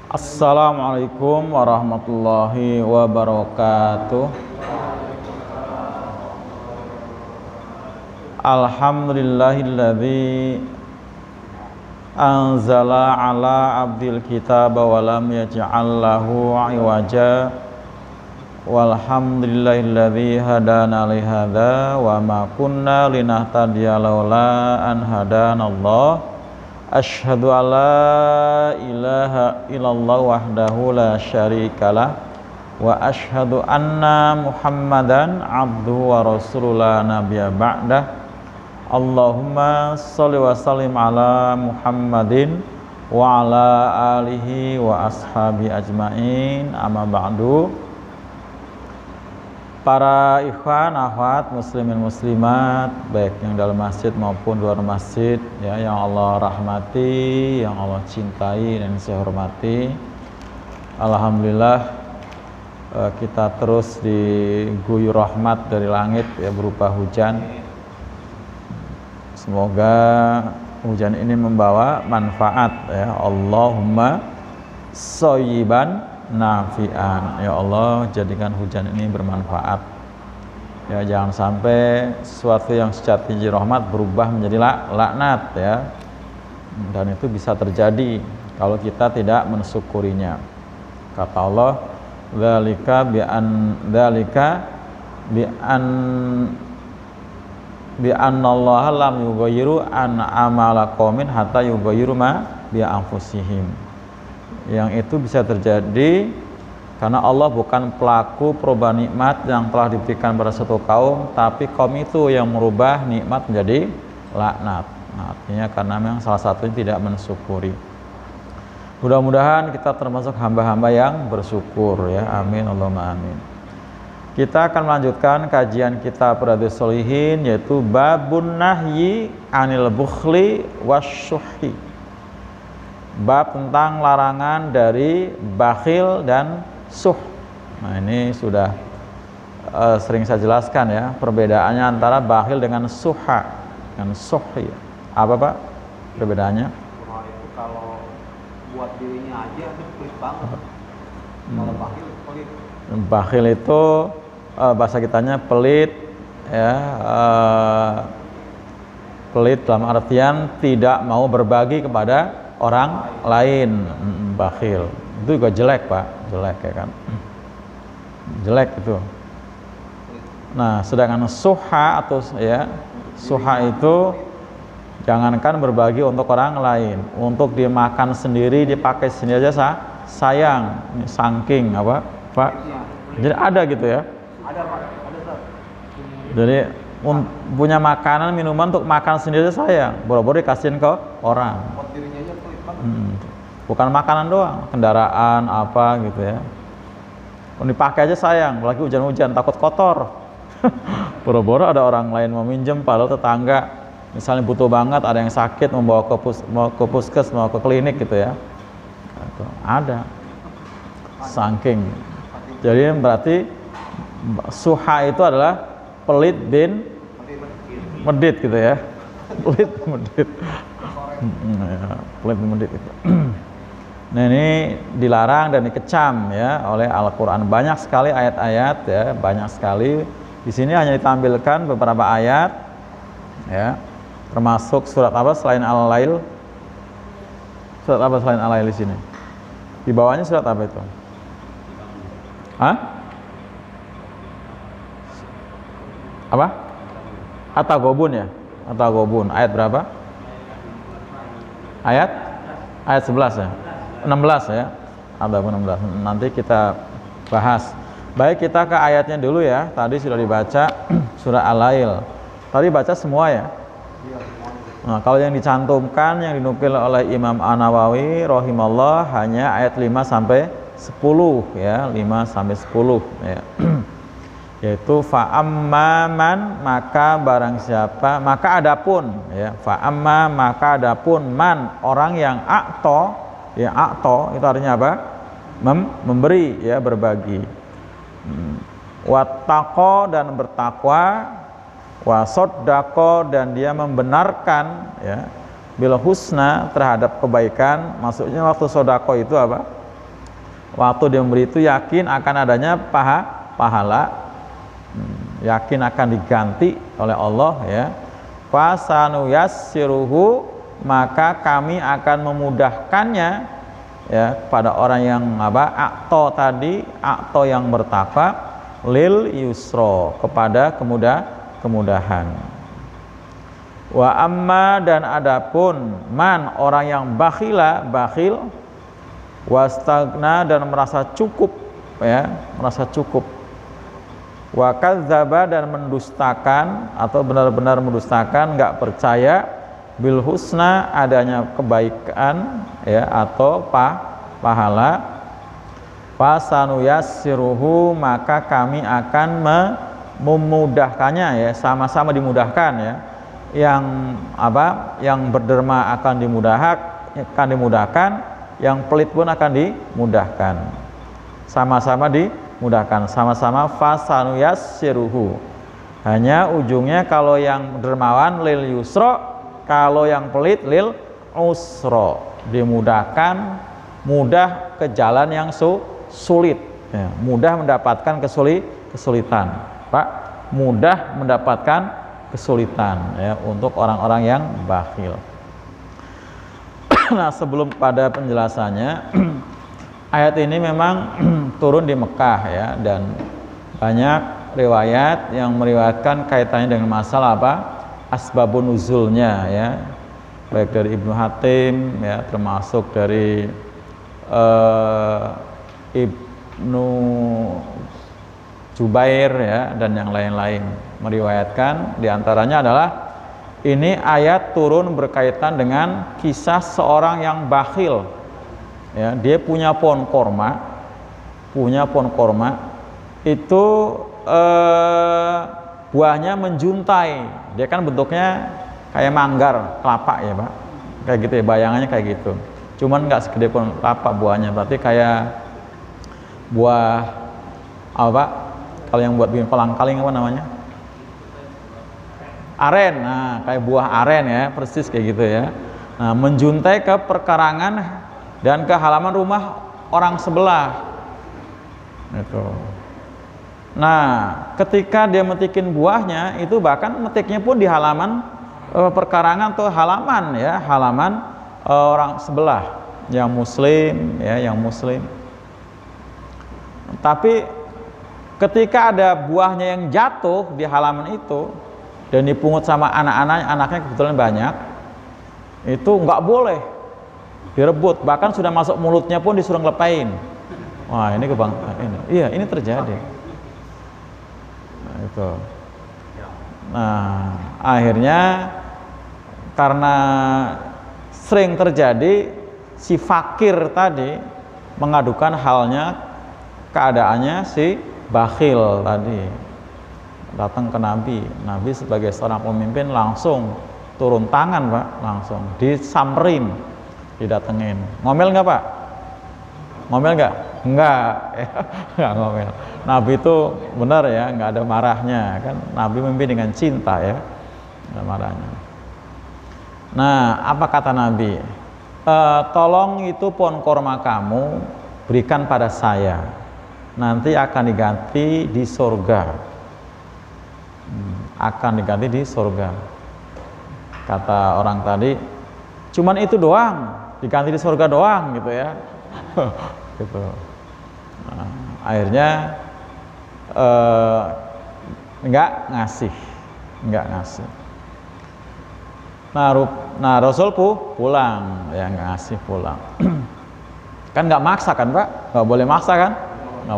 Assalamualaikum warahmatullahi wabarakatuh. Alhamdulillahilladzi anzala ala abdil kitaba wa lam yaj'al lahu iwaja. Walhamdulillahilladzi hadana li hadza wa ma kunna linahtadiya laula an hadanallah. Asyhadu an la ilaha illallah wahdahu la syarikalah wa asyhadu anna Muhammadan abduhu wa rasulullah nabiyya ba'dah. Allahumma sholli wa sallim ala Muhammadin wa ala alihi wa ashabi ajmain, amma ba'du. Para ikhwan, akhwat, muslimin muslimat, baik yang dalam masjid maupun luar masjid, ya, yang Allah rahmati, yang Allah cintai dan saya hormati. Alhamdulillah, kita terus diguyur rahmat dari langit, ya, berupa hujan. Semoga hujan ini membawa manfaat, ya. Allahumma shayyiban nafi'an. Ya Allah, jadikan hujan ini bermanfaat. Ya, jangan sampai sesuatu yang secara tinggi rahmat berubah menjadi laknat, ya. Dan itu bisa terjadi kalau kita tidak mensyukurinya. Kata Allah, dzalika bi annallaha lam yughayyiru an amala qaumin hatta yughayyiru ma bi anfusihim. Yang itu bisa terjadi karena Allah bukan pelaku perubahan nikmat yang telah diberikan pada suatu kaum, tapi kaum itu yang merubah nikmat menjadi laknat. Nah, artinya karena memang salah satunya tidak mensyukuri. Mudah-mudahan kita termasuk hamba-hamba yang bersyukur, ya. Amin Allahumma amin. Kita akan melanjutkan kajian kitab Riyadhus Shalihin, yaitu babun nahyi anil bukhli wasyuhi. Bab tentang larangan dari bakhil dan suh. Nah, ini sudah sering saya jelaskan, ya, perbedaannya antara bakhil dengan suha dan suhi. Apa, Pak, perbedaannya? Suha itu kalau buat dirinya aja itu pelit banget. Kalau bakhil pelit. Bakhil itu bahasa kitanya pelit, ya, pelit dalam artian tidak mau berbagi kepada orang lain. Bakhil itu juga jelek, Pak, jelek, ya kan, jelek itu. Nah, sedangkan suha atau, ya, suha itu jangankan berbagi untuk orang lain, untuk dimakan sendiri, dipakai sendiri aja sayang, saking apa, Pak? Jadi ada gitu, ya. Ada, Pak, ada, Ustaz. Jadi punya makanan minuman untuk makan sendiri aja sayang, boro-boro dikasihin ke orang. Buat dirinya aja pelit banget. Bukan makanan doang, kendaraan apa gitu, ya. Dipakai aja sayang, apalagi hujan-hujan takut kotor. Boro-boro ada orang lain mau minjem, padahal tetangga misalnya butuh banget, ada yang sakit mau ke puskes, mau ke klinik gitu, ya. Ada. Saking. Jadi berarti suha itu adalah pelit bin medit gitu, ya. Pelit medit. Ya, pelit medit itu. Nah, ini dilarang dan dikecam, ya, oleh Al-Qur'an. Banyak sekali ayat-ayat, ya, banyak sekali. Di sini hanya ditampilkan beberapa ayat, ya. Termasuk surat apa selain Al-Lail? Surat apa selain Al-Lail di sini? Di bawahnya surat apa itu? Hah? Apa? At-Taghabun, ya? At-Taghabun. Ayat berapa? Ayat 11, ya? 16, ya? At-Taghabun 16. Nanti kita bahas. Baik, kita ke ayatnya dulu, ya. Tadi sudah dibaca surah Al-Lail. Tadi baca semua, ya? Nah, kalau yang dicantumkan, yang dinukil oleh Imam An-Nawawi rahimallah hanya ayat 5 sampai 10, ya, 5 sampai 10, ya. Yaitu fa'amman, maka barang siapa, maka adapun, ya, fa'amma, maka adapun man, orang yang a'to, ya, a'to itu artinya apa? Memberi, ya, berbagi. Wattaqo, dan bertakwa, wasoddaqo, dan dia membenarkan, ya, bil husna, terhadap kebaikan. Maksudnya waktu sodako itu apa? Waktu dia memberi itu yakin akan adanya pahala, yakin akan diganti oleh Allah ya. Fasanuyassiruhu, maka kami akan memudahkannya ya pada orang yang aqta tadi, aqta yang bertakwa, lil yusra, kepada kemudahan. Wa amma, dan adapun man, orang yang bakhil, wastagna, dan merasa cukup ya, merasa cukup, wa kadzdzaba, dan mendustakan atau benar-benar mendustakan, enggak percaya, bil husna, adanya kebaikan ya atau pahala, fasanuyassiruhu, maka kami akan memudahkannya ya, sama-sama dimudahkan ya. Yang berderma akan dimudahkan, yang pelit pun akan dimudahkan, sama-sama dimudahkan, sama-sama. Fasanuyassiruhu, hanya ujungnya kalau yang dermawan lil yusra, kalau yang pelit lil usra, dimudahkan, mudah ke jalan yang sulit ya, mudah mendapatkan kesulitan Pak, mudah mendapatkan kesulitan ya untuk orang-orang yang bakhil. Nah, sebelum pada penjelasannya, ayat ini memang turun di Mekah ya, dan banyak riwayat yang meriwayatkan kaitannya dengan masalah asbabun nuzulnya ya, baik dari Ibnu Hatim ya, termasuk dari Ibnu Jubair ya, dan yang lain-lain meriwayatkan, diantaranya adalah ini ayat turun berkaitan dengan kisah seorang yang bakhil ya, dia punya pohon korma itu buahnya menjuntai, dia kan bentuknya kayak manggar kelapa ya Pak, kayak gitu ya, bayangannya kayak gitu, cuman nggak segede pohon kelapa buahnya, berarti kayak buah kalau yang buat bikin kolang-kaling apa namanya, aren. Nah, kayak buah aren ya, persis kayak gitu ya. Nah, menjuntai ke perkarangan dan ke halaman rumah orang sebelah itu. Nah, ketika dia metikin buahnya itu, bahkan metiknya pun di halaman perkarangan atau halaman ya, halaman orang sebelah yang muslim ya, yang muslim. Tapi ketika ada buahnya yang jatuh di halaman itu dan dipungut sama anaknya kebetulan banyak, itu nggak boleh direbut, bahkan sudah masuk mulutnya pun disuruh ngelepain. Wah, ini ini terjadi. Nah, itu. Nah, akhirnya karena sering terjadi, si fakir tadi mengadukan keadaannya si bakhil tadi, datang ke Nabi sebagai seorang pemimpin langsung turun tangan Pak, langsung disamperin, didatengin. Ngomel nggak Pak? Ngomel nggak? Enggak, nggak ngomel. Nabi itu benar ya, nggak ada marahnya kan. Nabi memimpin dengan cinta ya, nggak ada marahnya. Nah, apa kata Nabi? Tolong itu pohon korma kamu berikan pada saya, nanti akan diganti di surga. Akan diganti di surga. Kata orang tadi, cuman itu doang, diganti di surga doang gitu ya. Gitu. Nah, akhirnya enggak ngasih. Nah, Rasul pulang ya, nggak ngasih, pulang. Kan nggak maksa kan Pak, nggak boleh maksa kan, nggak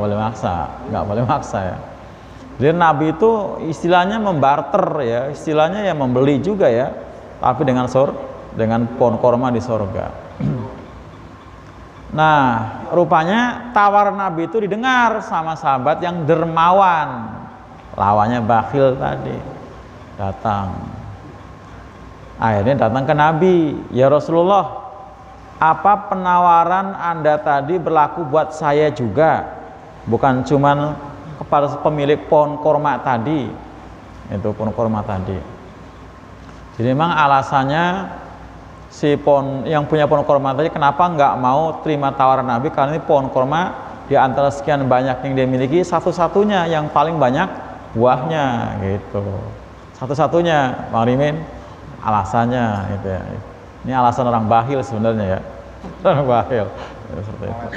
boleh maksa ya. Jadi Nabi itu istilahnya membarter ya, istilahnya ya membeli juga ya, tapi dengan pohon korma di surga. Nah, rupanya tawaran Nabi itu didengar sama sahabat yang dermawan, lawannya bakhil tadi, datang. Akhirnya datang ke Nabi, ya Rasulullah, apa penawaran Anda tadi berlaku buat saya juga, bukan cuman kepada pemilik pohon korma tadi, itu pohon korma tadi. Jadi memang alasannya si pohon yang punya pohon korma tadi kenapa nggak mau terima tawaran Nabi, karena ini pohon korma di antara sekian banyak yang dia miliki satu-satunya yang paling banyak buahnya gitu. Satu-satunya, Bang Rimin, alasannya gitu ya. Ini alasan orang bahil sebenarnya ya. Orang bahil. Ya, seperti itu.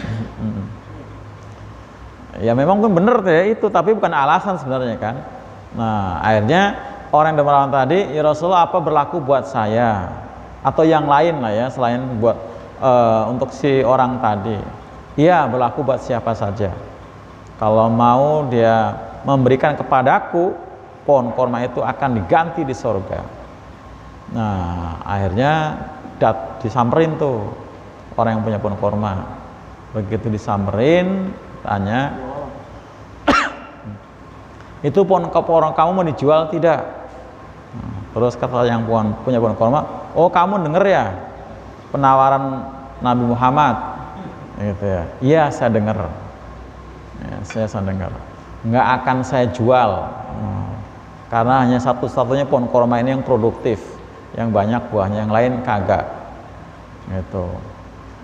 Ya memang kan bener ya itu, tapi bukan alasan sebenarnya kan. Nah, akhirnya orang yang dermawan tadi, ya Rasulullah apa berlaku buat saya atau yang lain lah ya selain buat untuk si orang tadi. Iya, berlaku buat siapa saja. Kalau mau dia memberikan kepadaku, pohon korma itu akan diganti di surga. Nah, akhirnya disamperin tuh orang yang punya pohon korma. Begitu disamperin, tanya, itu pohon kamu mau dijual tidak? Nah, terus kata yang punya pohon korma, oh kamu denger ya penawaran Nabi Muhammad? Gitu ya. Iya, saya dengar. Ya, saya dengar. Nggak akan saya jual, karena hanya satu-satunya pohon korma ini yang produktif, yang banyak buahnya, yang lain kagak. Gitu.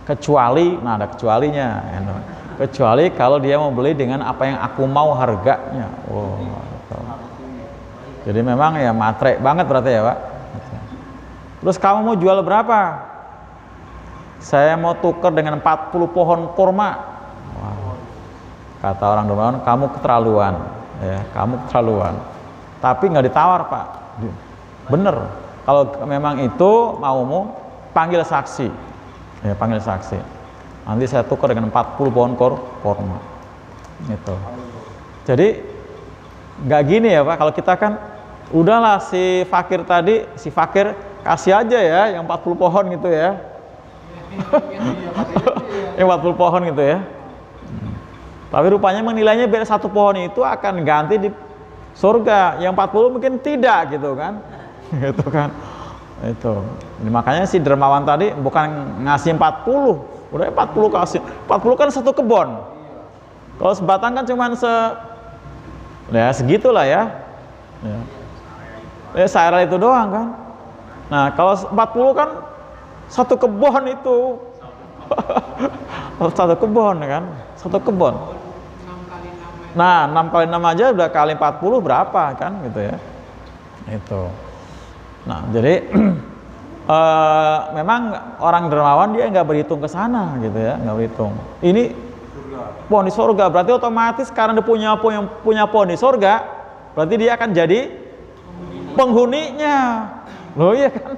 Kecuali, nah ada kecualinya. Gitu. Kecuali kalau dia mau beli dengan apa yang aku mau harganya. Oh, gitu. Jadi memang ya matre banget berarti ya Pak. Gitu. Terus kamu mau jual berapa? Saya mau tukar dengan 40 pohon kurma. Wow. Kata orang dermawan, kamu keterlaluan, ya, kamu keterlaluan. Tapi nggak ditawar Pak. Bener. Kalau memang itu maumu, panggil saksi. Ya, panggil saksi. Nanti saya tukar dengan 40 pohon kurma. Gitu. Jadi nggak gini ya Pak. Kalau kita kan, udahlah si fakir tadi, si fakir kasih aja ya, yang 40 pohon gitu ya. Yang 40 pohon gitu ya. Tapi rupanya menilainya beda, satu pohon itu akan ganti di surga, yang 40 mungkin tidak gitu kan. Gitu kan. Itu. Jadi makanya si dermawan tadi bukan ngasih 40, udah 40 kasih. 40 kan satu kebon. Kalau sebatang kan cuman ya segitulah ya. Ya sayur itu doang kan. Nah, kalau 40 kan satu kebun itu. Satu kebun kan, satu kebun. Nah, 6 kali 6 aja udah kali 40 berapa kan gitu ya. Itu. Nah, jadi memang orang dermawan dia nggak berhitung ke sana gitu ya, nggak berhitung. Ini pohon di surga, berarti otomatis karena dia punya pohon di surga, berarti dia akan jadi penghuninya. Loh iya kan?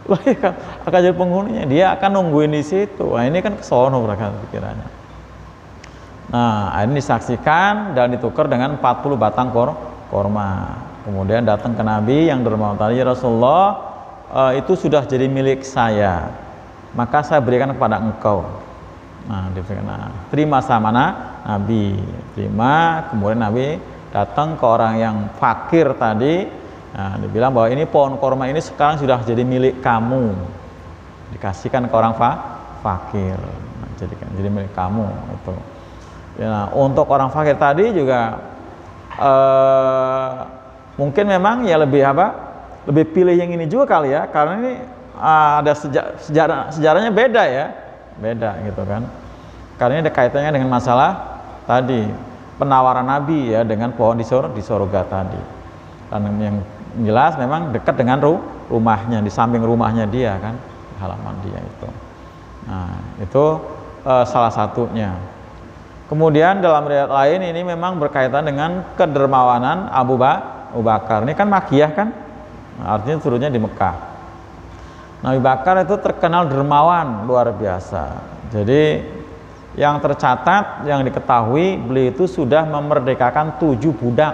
Loh iya kan? Akan jadi penghuninya, dia akan nungguin di situ. Nah, ini kan kesono berarti pikirannya. Nah, ini disaksikan dan ditukar dengan 40 batang korma. Kemudian datang ke Nabi yang dermawan tadi, ya Rasulullah, itu sudah jadi milik saya, maka saya berikan kepada engkau. Nah, terima sama Nabi, terima. Kemudian Nabi datang ke orang yang fakir tadi. Nah, dibilang bahwa ini pohon korma ini sekarang sudah jadi milik kamu, dikasihkan ke orang fakir. Nah, jadi milik kamu itu. Ya, untuk orang fakir tadi juga mungkin memang ya lebih pilih yang ini juga kali ya, karena ini ada sejarahnya beda ya, beda gitu kan. Karena ini ada kaitannya dengan masalah tadi penawaran Nabi ya dengan pohon di surga tadi. Dan yang jelas memang dekat dengan rumahnya, di samping rumahnya dia kan, halaman dia itu. Nah, itu salah satunya. Kemudian dalam riwayat lain ini memang berkaitan dengan kedermawanan Abu Bakar. Ini kan Makkiyah kan, artinya turunnya di Mekah. Nah, Abu Bakar itu terkenal dermawan luar biasa. Jadi yang tercatat, yang diketahui, beliau itu sudah memerdekakan 7 budak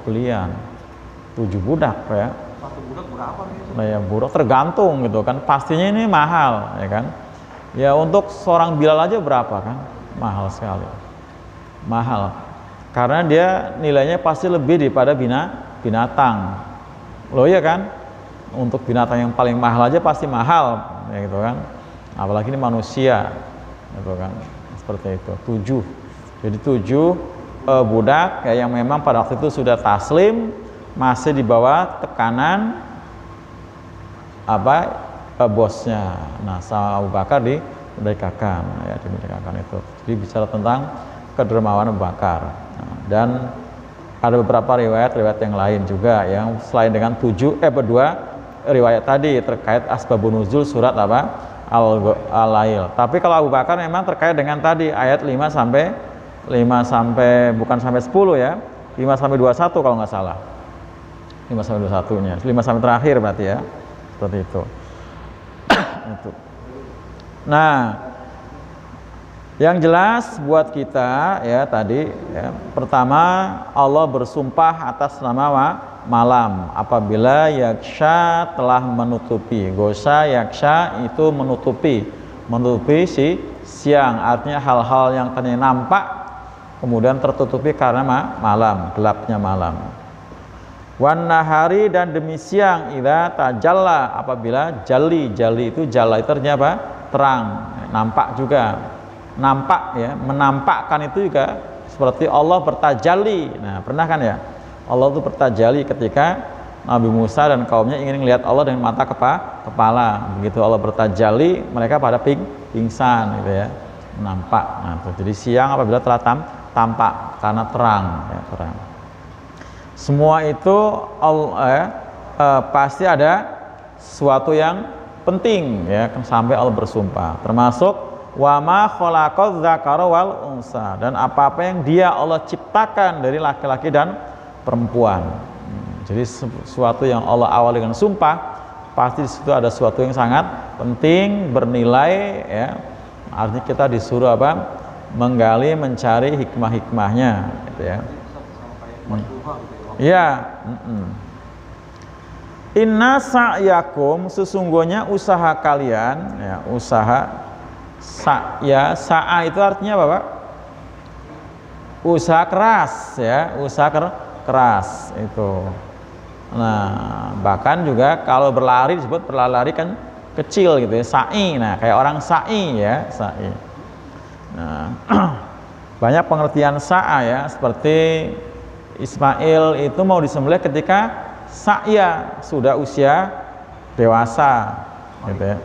belian. 7 budak ya. Satu budak berapa nih? Nah, ya budak tergantung gitu kan. Pastinya ini mahal ya kan. Ya untuk seorang Bilal aja berapa kan? Mahal sekali. Mahal. Karena dia nilainya pasti lebih daripada binatang. Loh ya kan? Untuk binatang yang paling mahal aja pasti mahal ya gitu kan. Apalagi ini manusia gitu kan. Seperti itu. 7. Jadi 7 budak ya, yang memang pada waktu itu sudah taslim, masih di bawah tekanan bosnya. Nah, sama Abu Bakar dimerdekakan, ya dimerdekakan itu. Jadi bicara tentang kedermawanan Abu Bakar. Nah, dan ada beberapa riwayat yang lain juga yang selain dengan berdua riwayat tadi terkait asbabun nuzul surat apa? Al-Lail. Tapi kalau Abu Bakar memang terkait dengan tadi ayat 5 sampai bukan sampai 10 ya. 5 sampai 21 kalau nggak salah. 5 sampai 21-nya. 5 sampai terakhir berarti ya. Seperti itu. Itu. Nah, yang jelas buat kita ya tadi ya, pertama Allah bersumpah atas nama malam apabila yaksha telah menutupi. Gosha yaksha itu menutupi si siang, artinya hal-hal yang tadinya nampak kemudian tertutupi karena malam, gelapnya malam. Wan nahari, dan demi siang idza tajalla apabila jali itu jalla itu artinya apa? Terang, nampak juga. Nampak ya, menampakkan itu juga seperti Allah bertajalli. Nah, pernah kan ya? Allah itu bertajalli ketika Nabi Musa dan kaumnya ingin melihat Allah dengan mata kepala. Begitu Allah bertajalli, mereka pada pingsan gitu ya. Nampak. Nah, jadi siang apabila telah tampak karena terang ya, terang. Semua itu pasti ada sesuatu yang penting ya sampai Allah bersumpah, termasuk wa ma khalaqadz dzakara wal unsa, dan apa-apa yang Dia Allah ciptakan dari laki-laki dan perempuan. Jadi sesuatu yang Allah awali dengan sumpah, pasti di situ ada sesuatu yang sangat penting, bernilai ya. Artinya kita disuruh apa? Menggali, mencari hikmah-hikmahnya gitu ya. Iya, Inna sa'yakum, sesungguhnya usaha kalian ya, usaha sa'a itu artinya apa, Pak? Usaha keras ya, usaha keras itu. Nah, bahkan juga kalau berlari disebut berlari kan kecil gitu ya, sa'i. Nah, kayak orang sa'i ya, sa'i. Nah, banyak pengertian sa'a ya, seperti Ismail itu mau disembelih ketika sa'ya, sudah usia dewasa gitu ya.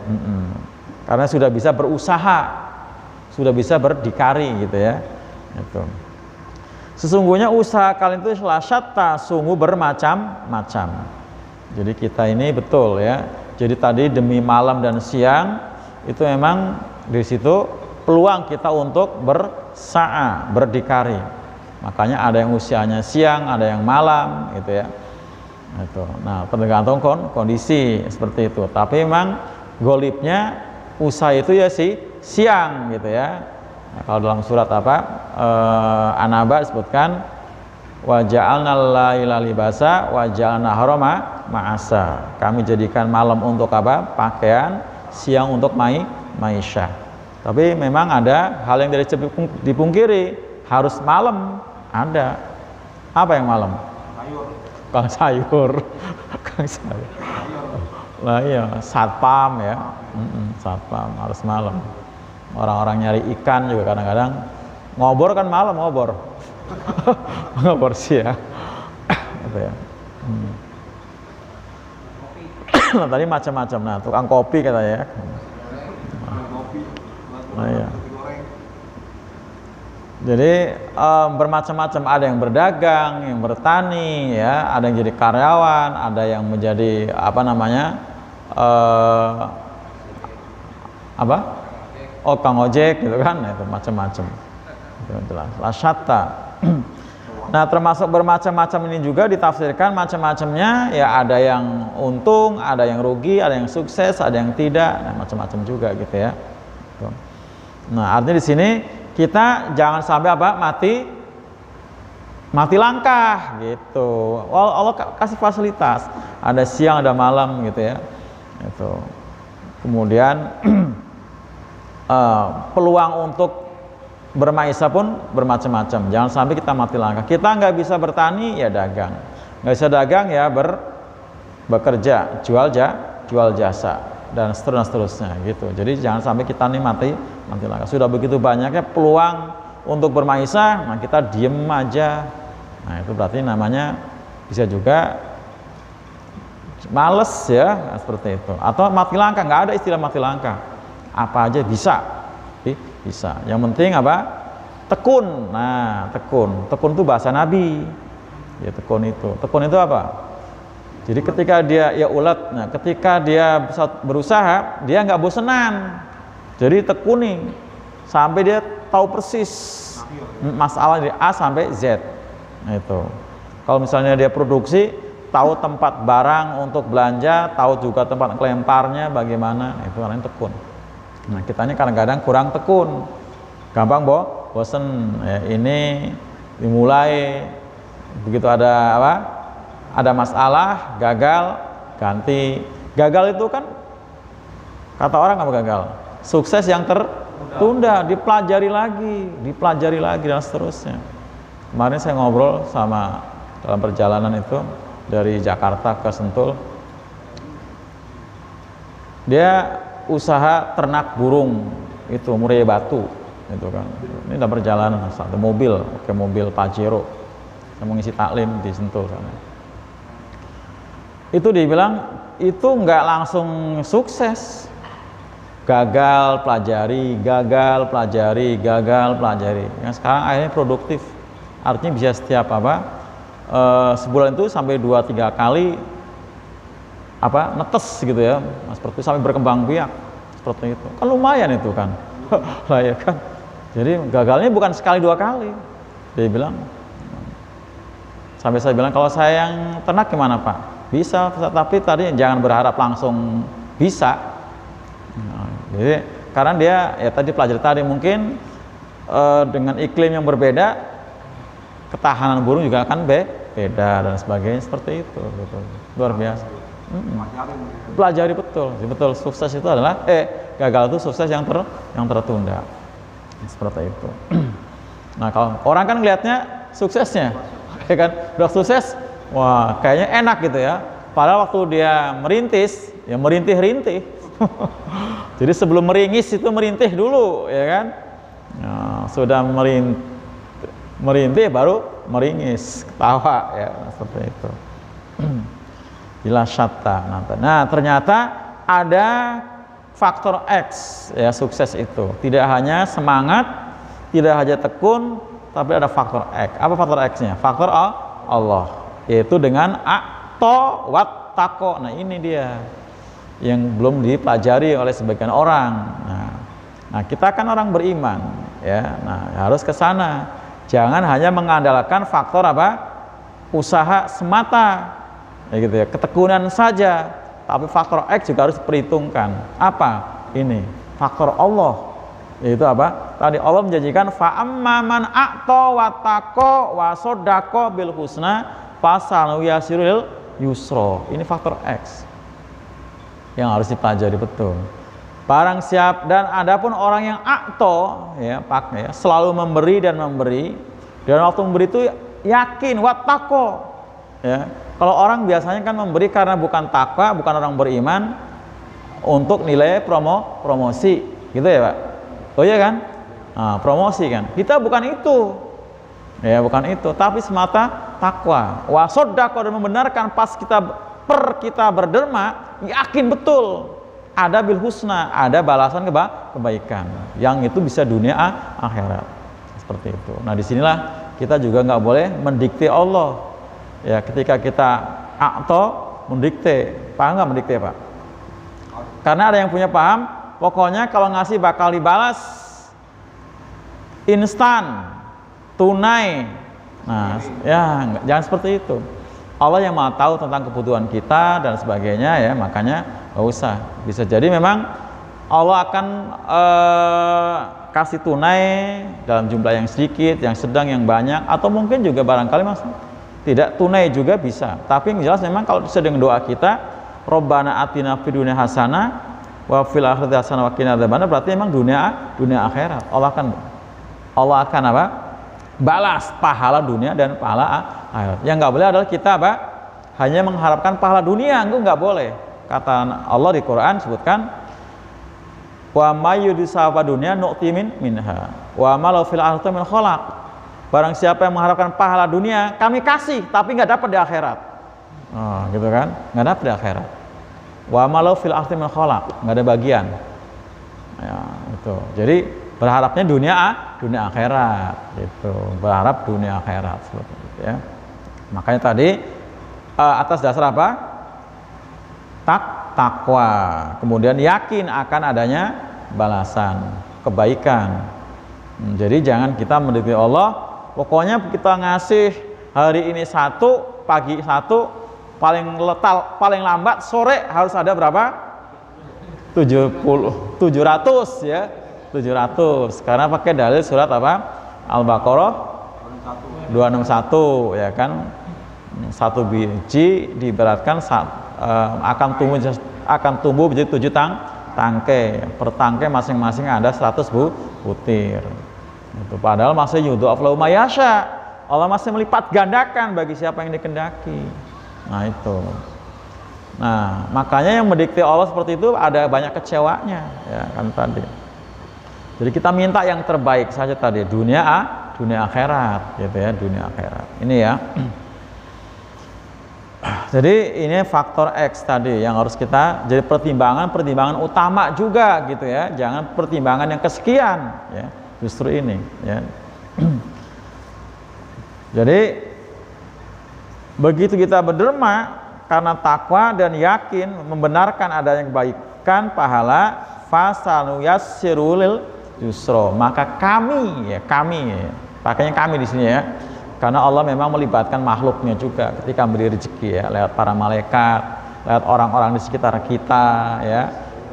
Karena sudah bisa berusaha, sudah bisa berdikari gitu ya. Itu. Sesungguhnya usaha kalian itu syatta, sungguh bermacam-macam. Jadi kita ini betul ya. Jadi tadi demi malam dan siang itu memang di situ peluang kita untuk bersa'a, berdikari. Makanya ada yang usianya siang, ada yang malam gitu ya. Itu. Nah, tergantung kondisi seperti itu. Tapi memang golibnya usaha itu ya siang gitu ya. Nah, kalau dalam surat apa? An-Naba disebutkan wa ja'alna al-laila libasa wa ja'alna harama ma'asa. Kami jadikan malam untuk apa? Pakaian, siang untuk ma'isyah. Tapi memang ada hal yang tidak dipungkiri, harus malam ada. Apa yang malam? Kang sayur. Kang sayur. Lah iya, satpam ya. Satpam harus malam. Orang-orang nyari ikan juga kadang-kadang ngobor kan malam, ngobor sih ya. Gitu ya. Nah, tadi macam-macam. Nah, tukang kopi katanya ya. Nah, iya. Jadi bermacam-macam, ada yang berdagang, yang bertani ya, ada yang jadi karyawan, ada yang menjadi apa namanya? Kang ojek gitu kan, nah, itu macam-macam. Itu jelas. Lasyatta. Nah, termasuk bermacam-macam ini juga ditafsirkan macam-macamnya ya, ada yang untung, ada yang rugi, ada yang sukses, ada yang tidak, nah, macam-macam juga gitu ya. Nah, artinya di sini kita jangan sampai apa? Mati langkah gitu. Allah kasih fasilitas, ada siang, ada malam gitu ya. Itu. Kemudian peluang untuk bermaisha pun bermacam-macam. Jangan sampai kita mati langkah. Kita nggak bisa bertani ya dagang, nggak bisa dagang ya bekerja, jual jasa dan seterusnya gitu. Jadi jangan sampai kita nih mati langkah. Sudah begitu banyaknya peluang untuk bermaisha, nah kita diem aja. Nah itu berarti namanya bisa juga males ya, seperti itu. Atau mati langkah, nggak ada istilah mati langkah. Apa aja bisa, bisa. Yang penting apa? Tekun. Nah, tekun itu bahasa Nabi. Ya tekun itu apa? Jadi ketika dia ya ulat, nah ketika dia berusaha, dia nggak bosenan. Jadi tekuni sampai dia tahu persis masalah dari A sampai Z. Nah, itu. Kalau misalnya dia produksi, tahu tempat barang untuk belanja, tahu juga tempat kelemparnya bagaimana, itu namanya tekun. Nah, kitanya kadang-kadang kurang tekun. Gampang bosen. Ya, ini dimulai begitu ada apa? Ada masalah, gagal, ganti. Gagal itu kan kata orang apa gagal? Sukses yang tertunda, dipelajari lagi dan seterusnya. Kemarin saya ngobrol sama dalam perjalanan itu dari Jakarta ke Sentul. Dia usaha ternak burung itu murai batu itu kan. Ini dalam perjalanan satu mobil, pakai mobil Pajero. Saya mau ngisi taklim di Sentul sana. Itu dibilang itu nggak langsung sukses, gagal pelajari. Yang sekarang akhirnya produktif, artinya bisa setiap sebulan itu sampai 2-3 kali netes gitu ya, seperti itu, sampai berkembang biak seperti itu. Kan lumayan itu kan, lah ya kan. Jadi gagalnya bukan sekali 2 kali. Dia bilang, sampai saya bilang kalau saya yang ternak gimana Pak? Bisa, tapi tadi jangan berharap langsung bisa. Nah, jadi karena dia ya tadi pelajari tadi mungkin dengan iklim yang berbeda, ketahanan burung juga akan beda dan sebagainya seperti itu. Gitu. Luar biasa. Pelajari betul. Sukses itu adalah gagal itu sukses yang tertunda. Seperti itu. Nah kalau orang kan ngelihatnya suksesnya, ya kan, udah sukses. Wah, kayaknya enak gitu ya. Padahal waktu dia merintis, ya merintih-rintih. Jadi sebelum meringis itu merintih dulu, ya kan? Nah, sudah merintih baru meringis, ketawa ya, seperti itu. Bila syatta. Nah, ternyata ada faktor X ya sukses itu. Tidak hanya semangat, tidak hanya tekun, tapi ada faktor X. Apa faktor X-nya? Faktor Allah. Yaitu dengan a'to wat tako. Nah ini dia yang belum dipelajari oleh sebagian orang. Nah kita kan orang beriman ya, nah harus ke sana. Jangan hanya mengandalkan faktor usaha semata ya gitu ya, ketekunan saja, tapi faktor X juga harus diperhitungkan. Apa ini? Faktor Allah, yaitu tadi Allah menjanjikan fa'amman a'to wa tako wa sodako bil husna fasanu yasirul yusro. Ini faktor X yang harus dipelajari betul. Barang siap, dan adapun orang yang a'to ya pakai selalu memberi dan waktu memberi itu yakin wattaqo ya. Kalau orang biasanya kan memberi karena bukan takwa, bukan orang beriman, untuk nilai promosi gitu ya Pak. Oh iya kan? Nah, promosi kan. Kita bukan itu. Ya, bukan itu, tapi semata takwa. Wa sodako, dan membenarkan pas kita berderma, yakin betul ada bil husna, ada balasan kebaikan. Yang itu bisa dunia akhirat. Seperti itu. Nah, disinilah kita juga nggak boleh mendikte Allah. Ya, ketika kita mendikte, paham nggak mendikte Pak? Karena ada yang punya paham, pokoknya kalau ngasih bakal dibalas instan, tunai. Nah, ya jangan seperti itu. Allah yang Maha tahu tentang kebutuhan kita dan sebagainya ya, makanya nggak usah. Bisa jadi memang Allah akan kasih tunai dalam jumlah yang sedikit, yang sedang, yang banyak, atau mungkin juga barangkali tidak tunai juga bisa. Tapi yang jelas memang kalau sedang doa kita, Robbana atina fid dunya hasanah wa fil akhirati hasanah wa qina adzabannar, berarti memang dunia akhirat. Allah akan balas pahala dunia dan pahala akhirat. Yang nggak boleh adalah kita hanya mengharapkan pahala dunia, itu nggak boleh. Kata Allah di Quran sebutkan, wa mayyudisaba dunya nu'ti minha wa ma fil akhirati min khalaq. Barang siapa yang mengharapkan pahala dunia, kami kasih, tapi nggak dapat di akhirat. Gitu kan, nggak dapat di akhirat. Wa malau fil arti min khalaq, nggak ada bagian. Ya, itu. Jadi berharapnya dunia akhirat, gitu. Berharap dunia akhirat, seperti itu ya. Makanya tadi atas dasar apa? Takwa. Kemudian yakin akan adanya balasan kebaikan. Jadi jangan kita mendekati Allah. Pokoknya kita ngasih hari ini 1, pagi 1, paling lambat sore harus ada berapa? 700 ya, 700. Karena pakai dalil surat apa? Al-Baqarah 261 ya kan. 1 biji diibaratkan akan tumbuh menjadi 7 tangkai. Per tangkai masing-masing ada 100 butir. Itu padahal masih yudha'af lahu ma yasha. Allah masih melipat gandakan bagi siapa yang dikehendaki. Nah itu. Nah makanya yang mendikte Allah seperti itu ada banyak kecewanya ya kan tadi. Jadi kita minta yang terbaik saja tadi, dunia akhirat gitu ya, dunia akhirat. Ini ya. Jadi ini faktor X tadi yang harus kita jadi pertimbangan utama juga gitu ya. Jangan pertimbangan yang kesekian ya. Justru ini ya. Jadi begitu kita berderma karena takwa dan yakin membenarkan adanya kebaikan pahala, fasanu yassirul yusra, maka kami pakainya kami di sini ya. Karena Allah memang melibatkan makhluknya juga ketika memberi rezeki ya, lewat para malaikat, lewat orang-orang di sekitar kita ya.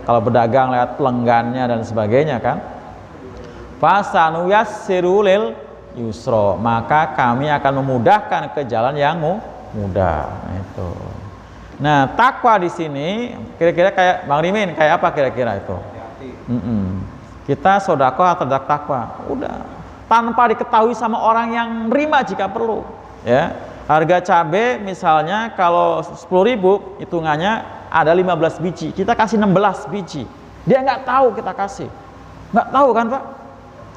Kalau berdagang lewat pelenggannya dan sebagainya kan. Fasanu yassirul yusra, maka kami akan memudahkan ke jalan yang mudah. Itu. Nah, takwa di sini kira-kira kayak Bang Rimin, kayak apa kira-kira itu? Kita sedekah atau takwa, udah tanpa diketahui sama orang yang nerima jika perlu. Ya, harga cabai misalnya kalau 10.000 hitungannya ada 15 biji, kita kasih 16 biji. Dia nggak tahu kita kasih, nggak tahu kan Pak?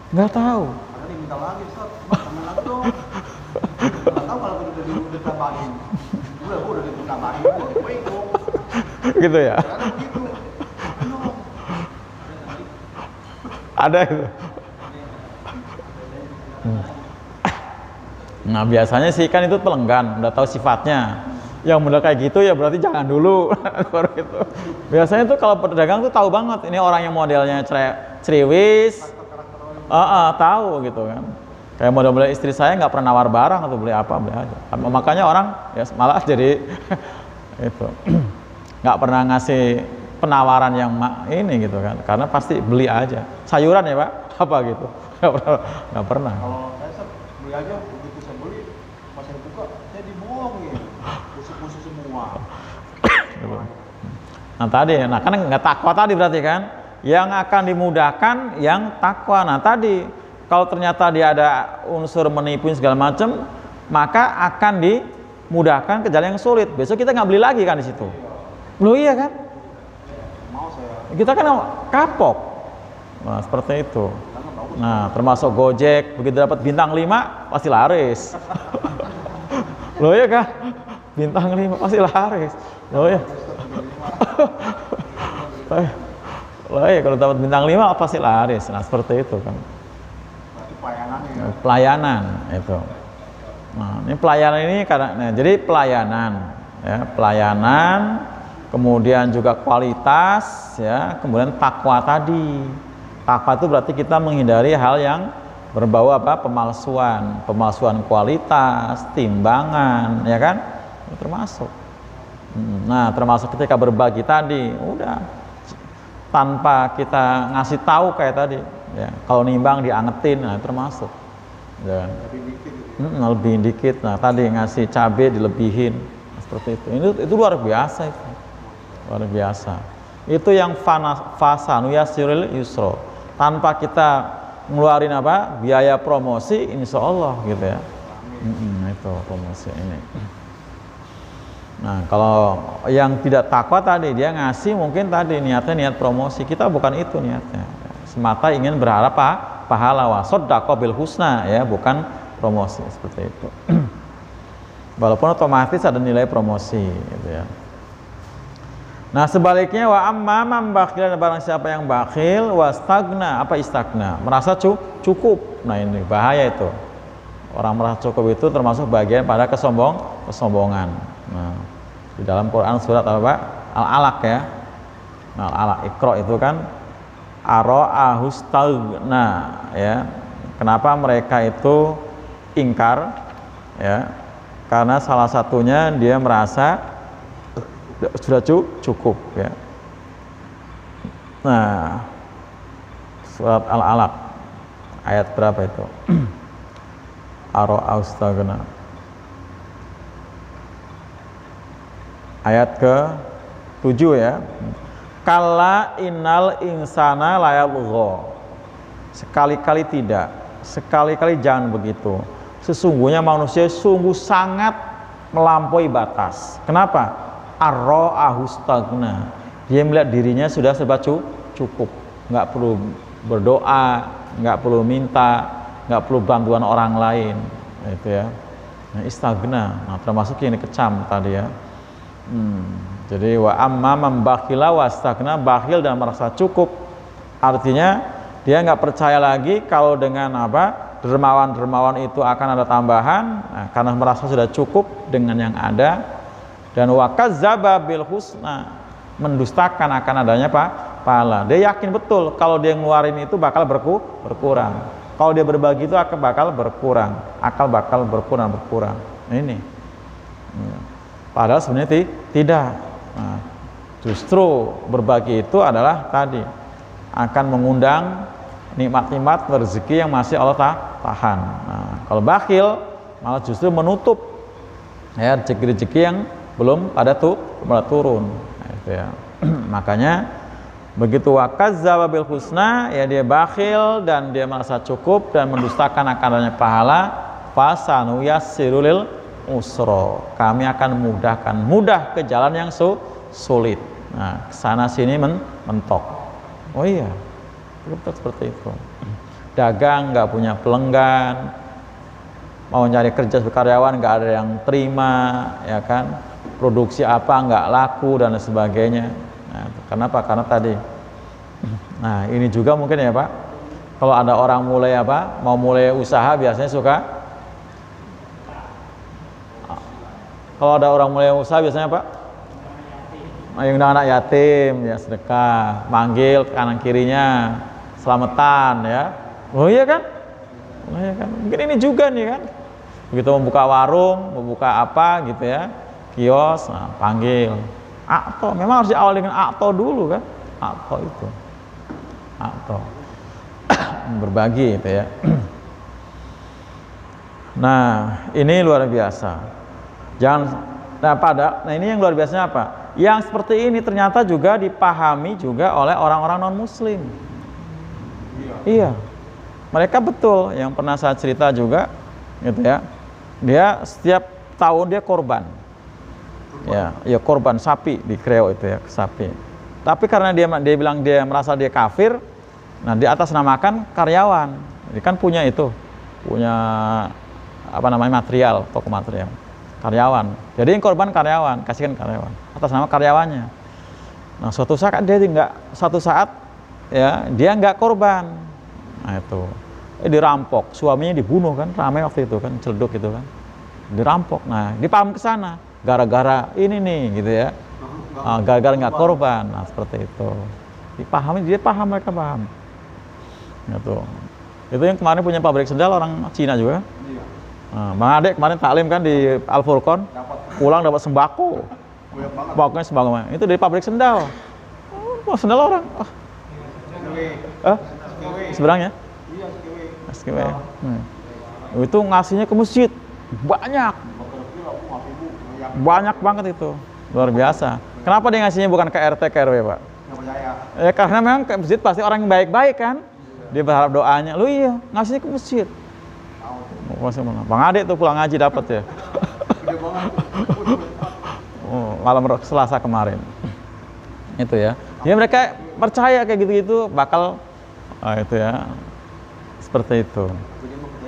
Nggak tahu. Ada yang minta lagi, Ustaz. Temen lagi dong. Nggak tahu kalau udah ditambahin. Udah ditambahin, gue ikut. Gitu ya. Karena begitu. Ada itu. Nah biasanya sih kan itu pelenggan, udah tahu sifatnya. Yang benar kayak gitu ya berarti jangan dulu. Baru itu. Biasanya tuh kalau pedagang tuh tahu banget ini orang yang modelnya ceriwis. Tahu gitu kan. Kayak model istri saya nggak pernah nawar barang atau beli apa, beli aja. Makanya orang ya malah jadi itu nggak pernah ngasih penawaran yang ini gitu kan, karena pasti beli aja. Sayuran ya Pak, apa gitu, nggak pernah. Kalau saya beli aja, begitu saya beli pas saya buka saya dibohongin, busuk-busuk semua. Nah tadi, kan nggak takwa tadi berarti kan, yang akan dimudahkan yang takwa. Nah tadi kalau ternyata dia ada unsur menipu segala macam, maka akan dimudahkan ke jalan yang sulit. Besok kita nggak beli lagi kan di situ. Loh iya kan? Mau saya. Kita kan kapok. Nah, seperti itu. Nah, termasuk Gojek, begitu dapat bintang 5 pasti laris. Loh iya kan? Bintang 5 pasti laris. Loh iya. Loh iya kalau dapat bintang 5 pasti laris. Nah, seperti itu kan. Pelayanan itu. Nah, ini pelayanan ini karena jadi pelayanan ya, pelayanan, kemudian juga kualitas ya, kemudian takwa tadi. Takwa itu berarti kita menghindari hal yang berbau apa? Pemalsuan kualitas, timbangan, ya kan? Itu termasuk. Nah, termasuk ketika berbagi tadi, udah tanpa kita ngasih tahu kayak tadi. Ya, kalau nimbang diangetin, nah termasuk. Ya. Lebih dikit. Nah, tadi ngasih cabai dilebihin, seperti itu. Itu luar biasa itu. Luar biasa. Itu yang fasanu yassirul yusra. Tanpa kita ngeluarin apa? Biaya promosi, insya Allah gitu ya. Itu promosi ini. Nah, kalau yang tidak takwa tadi dia ngasih mungkin tadi niatnya niat promosi. Kita bukan itu niatnya. Semata ingin berharap pahala, wa shaddaqa bil husna ya, bukan promosi seperti itu. Walaupun otomatis ada nilai promosi gitu ya. Nah sebaliknya wa amma man bakhil, barang siapa yang bakhil, wastagna, apa istagna, merasa cukup. Nah ini bahaya itu. Orang merasa cukup itu termasuk bagian pada kesombongan. Nah, di dalam Quran surat apa? Al-Alaq ya. Nah, Al-Alaq Iqra itu kan ara'ahustagna ya. Kenapa mereka itu ingkar ya? Karena salah satunya dia merasa sudah cukup ya. Nah, surat Al-Alaq ayat berapa itu? Ara'ahustagna. Ayat ke-7 ya. Kalla innal insana layabgha. Sekali-kali tidak, sekali-kali jangan begitu. Sesungguhnya manusia sungguh sangat melampaui batas. Kenapa? Arra'ahustagna. Dia melihat dirinya sudah serba cukup, nggak perlu berdoa, nggak perlu minta, nggak perlu bantuan orang lain, itu ya. Nah, istagna, nah termasuk yang dikecam tadi ya. Jadi wa amma membakhila wastagna, bakhil dan merasa cukup, artinya dia nggak percaya lagi kalau dengan apa dermawan itu akan ada tambahan, nah, karena merasa sudah cukup dengan yang ada. Dan wa kazzaba bil husna, mendustakan akan adanya pahala. Dia yakin betul kalau dia ngeluarin itu bakal berkurang. Kalau dia berbagi itu akan bakal berkurang, berkurang. Nah, ini. Padahal sebenarnya tidak. Nah, justru berbagi itu adalah tadi akan mengundang nikmat-nikmat rezeki yang masih Allah tahan. Nah, kalau bakhil malah justru menutup ya rezeki-rezeki yang belum pada turun. Nah, itu ya. Makanya begitu wakazzaba bil husna, ya dia bakhil dan dia merasa cukup dan mendustakan akan adanya pahala, fasanu yassirul usra. Kami akan mudah ke jalan yang sulit. Nah, kesana sini mentok. Oh iya, betul seperti itu. Dagang nggak punya pelenggan, mau nyari kerja sebagai karyawan nggak ada yang terima, ya kan? Produksi apa nggak laku dan sebagainya. Nah, kenapa? Karena tadi. Nah, ini juga mungkin ya Pak. Kalau ada orang mulai apa, mau mulai usaha biasanya suka. Kalau ada orang mulai usaha biasanya Pak, yang anak yatim ya sedekah, manggil kanan kirinya, selamatan ya. Oh iya kan? Oh iya kan? Mungkin ini juga nih kan. Begitu membuka warung, membuka apa gitu ya, kios, nah, panggil akto. Memang harus diawali dengan akto dulu kan. Akto itu akto berbagi gitu ya. Nah ini luar biasa. Nah ini yang luar biasanya apa? Yang seperti ini ternyata juga dipahami juga oleh orang-orang non muslim. Iya, mereka betul yang pernah saya cerita juga gitu ya. Dia setiap tahun dia korban. Ya korban sapi di Kreo itu ya, sapi. Tapi karena dia bilang dia merasa dia kafir, nah di atas namakan karyawan. Jadi kan punya apa namanya material, toko material. Karyawan. Jadi yang korban karyawan, kasihkan karyawan atas nama karyawannya. Nah, suatu saat dia nggak korban. Nah, itu. Dirampok, suaminya dibunuh kan, ramai waktu itu kan, celduk itu kan. Dirampok. Nah, dipaham ke sana gara-gara ini nih gitu ya. Gara-gara nggak korban. Nah, seperti itu. Dipahami, dia paham, mereka paham. Gitu. Itu yang kemarin punya pabrik sendal orang Cina juga. Nah, Bang Adek kemarin taklim kan di Al Furqon, pulang dapat sembako. Pokoknya sembako. Itu dari pabrik sendal. Oh, sendal orang. Seberangnya? Iya, itu ngasihnya ke masjid. Banyak banget itu. Luar biasa. Kenapa dia ngasihnya bukan ke RT, ke RW, Pak? Ya karena memang ke masjid pasti orang yang baik-baik kan. Dia berharap doanya. Lu iya, ngasihnya ke masjid. Bang Adek tuh pulang ngaji dapat ya. Malam Selasa kemarin. Itu ya. Jadi mereka percaya kayak gitu-gitu bakal itu ya. Seperti itu.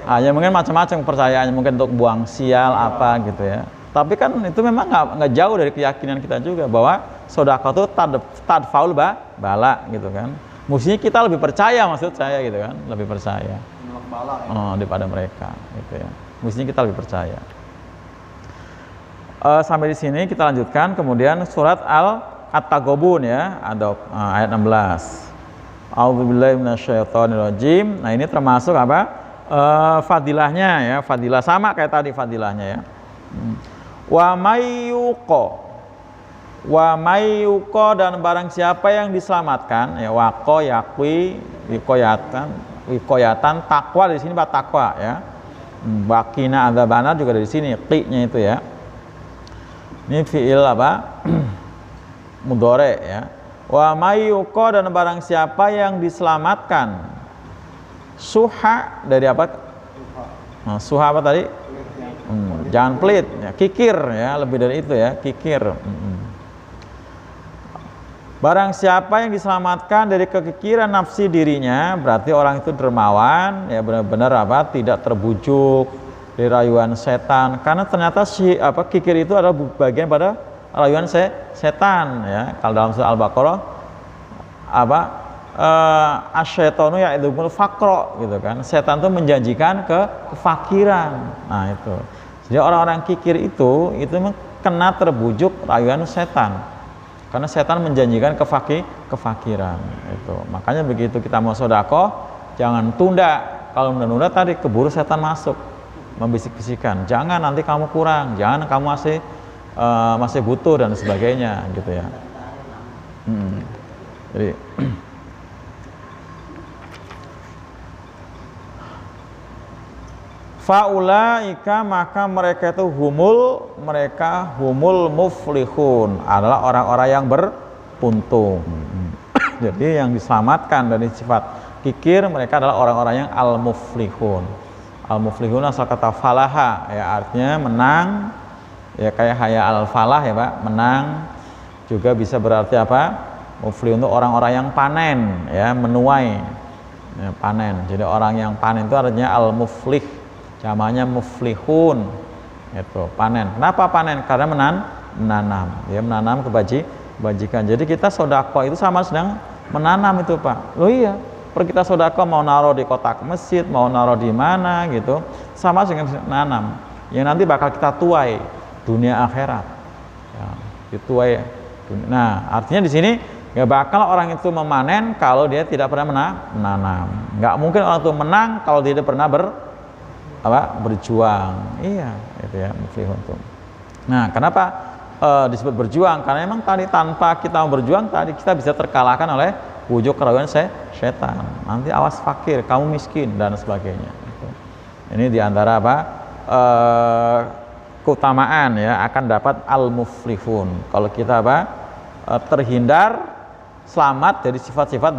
Hanya mungkin macam-macam percayaannya, mungkin untuk buang sial apa gitu ya. Tapi kan itu memang nggak jauh dari keyakinan kita juga bahwa sedekah itu tadfaul bala gitu kan. Mestinya kita lebih percaya, maksud saya gitu kan, lebih percaya Menolak bala ya. daripada mereka gitu ya. Mestinya kita lebih percaya. Sampai di sini kita lanjutkan, kemudian surat At-Taghabun ya, ayat 16. A'udzubillahi minasyaitonirrajim. Nah, ini termasuk apa? Fadilahnya ya, fadilah sama kayak tadi fadilahnya ya. Wa mayyuko dan barang siapa yang diselamatkan ya, waqo yakwi wikoyatan takwa di sini bab takwa ya. Waqina adzabana juga dari sini qi-nya itu ya. Ini fiil apa? Mudhari ya. Wa mayyuko dan barang siapa yang diselamatkan suha dari apa? Suha apa tadi? Jangan pelit ya, kikir ya, lebih dari itu ya, kikir. Barang siapa yang diselamatkan dari kekikiran nafsi dirinya, berarti orang itu dermawan ya, benar-benar apa? Tidak terbujuk dari rayuan setan, karena ternyata kikir itu adalah bagian pada rayuan setan ya. Kalau dalam surah Al-Baqarah asyaitonu ya'idukumul faqra gitu kan. Setan itu menjanjikan kefakiran. Nah, itu. Jadi orang-orang kikir itu kena terbujuk rayuan setan. Karena setan menjanjikan kefakiran itu. Makanya begitu kita mau sedekah, jangan tunda. Kalau menunda tadi keburu setan masuk, membisik-bisikan, jangan nanti kamu kurang, jangan kamu masih butuh dan sebagainya gitu ya. Jadi faulaika maka mereka itu humul muflihun, adalah orang-orang yang beruntung. Jadi yang diselamatkan dari sifat kikir mereka adalah orang-orang yang al-muflihun. Al-muflihun asal kata falaha ya, artinya menang ya, kayak haya al-falah ya Pak, menang. Juga bisa berarti apa? Muflihun itu orang-orang yang panen ya, menuai ya, panen. Jadi orang yang panen itu artinya al-muflih, namanya muflihun itu, panen. Kenapa panen? Karena menanam ya, menanam kebajikan. Jadi kita sedekah itu sama sedang menanam itu Pak. Loh iya, kita sedekah mau naruh di kotak masjid, mau naruh di mana gitu, sama dengan menanam yang nanti bakal kita tuai dunia akhirat ya, dituai. Nah, artinya di sini nggak bakal orang itu memanen kalau dia tidak pernah menanam. Nggak mungkin orang itu menang kalau dia tidak pernah berjuang. Iya, itu ya, muflihun tuh. Nah, kenapa disebut berjuang? Karena memang tadi tanpa kita berjuang tadi kita bisa terkalahkan oleh wujud keraguan setan. Nanti awas fakir, kamu miskin dan sebagainya. Ini diantara apa? Keutamaan ya, akan dapat al-muflihun. Kalau kita terhindar, selamat dari sifat-sifat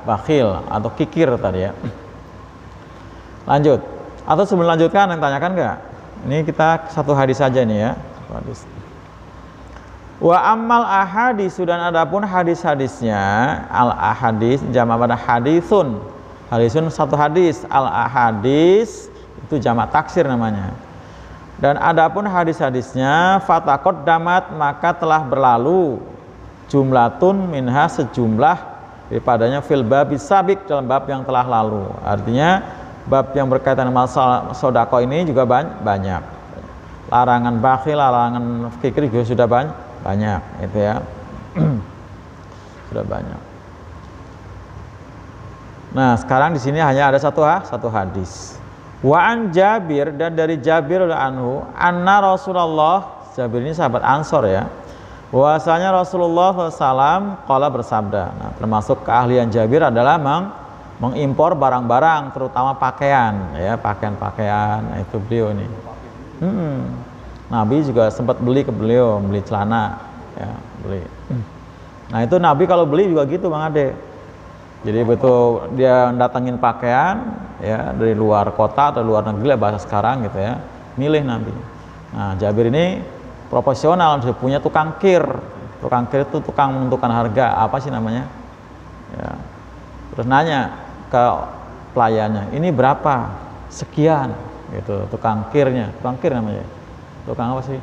bakhil atau kikir tadi ya. Lanjut. Atau sebelum lanjutkan yang tanyakan nggak? Ini kita satu hadis saja nih ya. Hadis. Wa ammal ahadis, dan adapun hadis-hadisnya, al ahadis jamak pada hadisun. Hadisun satu hadis, al ahadis itu jamak taksir namanya. Dan adapun hadis-hadisnya fatakot damat, maka telah berlalu jumlatun minha, sejumlah daripadanya fil babis sabik, dalam bab yang telah lalu. Artinya bab yang berkaitan dengan masalah sedekah ini juga banyak. Larangan bakhil, larangan kikir juga sudah banyak itu ya. Sudah banyak. Nah, sekarang di sini hanya ada satu hadis. Wa an Jabir, dan dari Jabir anhu, anna Rasulullah, Jabir ini sahabat Ansor ya, bahwasanya Rasulullah SAW qala bersabda. Nah, termasuk keahlian Jabir adalah mengimpor barang-barang, terutama pakaian ya, pakaian-pakaian. Nah, itu beliau ini. Nabi juga sempat beli ke beliau, beli celana ya, beli. Nah, itu Nabi kalau beli juga gitu Bang Ade. Jadi betul dia datangin pakaian ya dari luar kota atau luar negeri lah bahasa sekarang gitu ya, milih Nabi. Nah, Jabir ini profesional, dia punya tukang kir. Tukang kir itu tukang menentukan harga, apa sih namanya? Ya. Terus nanya ke pelayannya, ini berapa? Sekian gitu, tukang kirnya. Tukang kir namanya. Tukang apa sih?